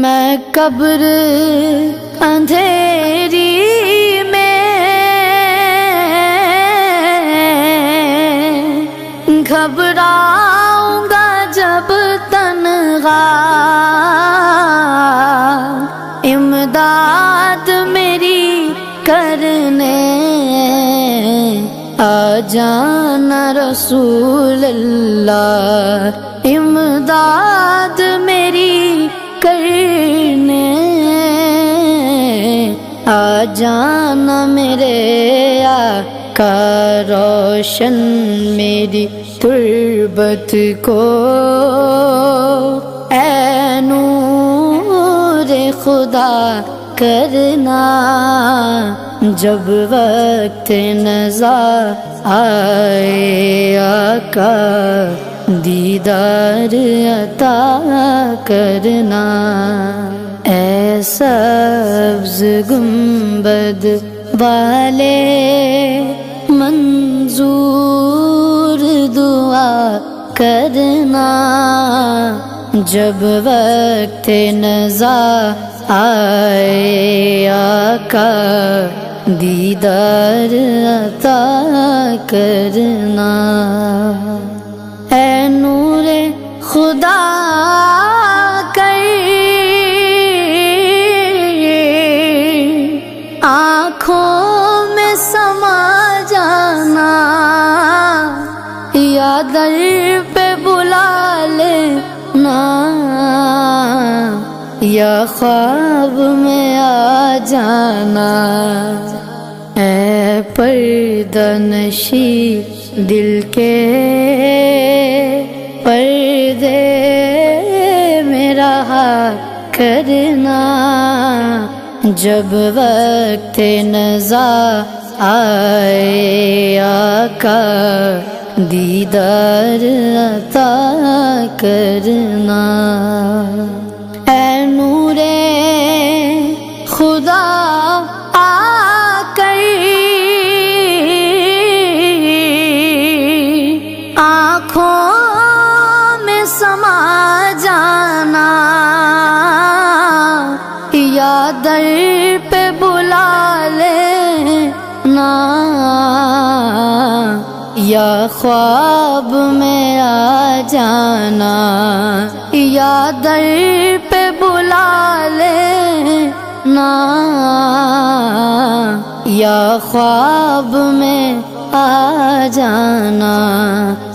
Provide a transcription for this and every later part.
میں قبر اندھیری میں گھبراؤں گا جب تنہا، امداد میری کرنے آ جانا رسول اللہ، امداد میری کرنے آ جانا میرے آقا، روشن میری تربت کو اے نور خدا کرنا، جب وقت نزا آئے آقا دیدار عطا کرنا۔ اے سبز گنبد والے منظور دعا کرنا، جب وقت نزا آئے آقا دیدار عطا کرنا۔ اے نور خدا کر آنکھوں میں سما جانا، یا در پہ بلا لینا، یا خواب میں آ جانا۔ اے پردہ نشی دل کے پردے میں رہا کرنا، جب وقت نزا آئے آقا دیدار عطا کرنا۔ اے نور خدا آ کر آنکھوں میں سما جانا، یا در پہ بلا لینا، یا خواب میں آ جانا، یا در پہ بلا لینا، یا خواب میں آ جانا۔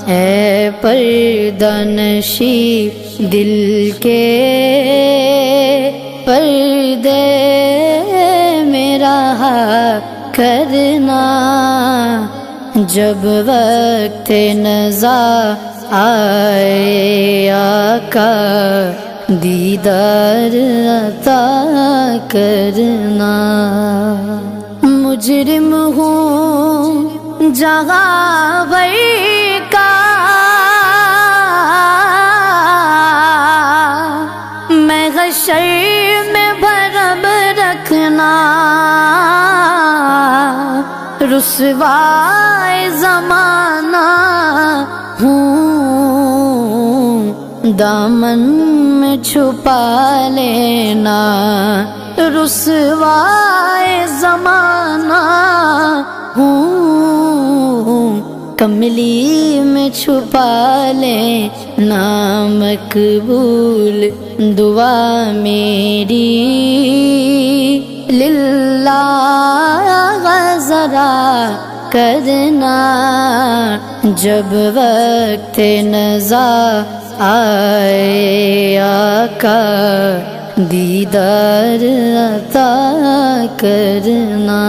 اے پردہ نشی دل کے پردے میں رہا کرنا، جب وقت نزا آئے آقا دیدار عطا کرنا۔ مجرم ہوں جہاں بھر کا، میں حشر میں بھرم رکھنا، رسوائے زمانہ ہوں دامن میں چھپا لینا، رسوائے زمانہ ہوں کملی میں چھپا لینا، مقبول دعا میری للہ ذرا کرنا، جب وقت نزا آئے آقا دیدار عطا کرنا۔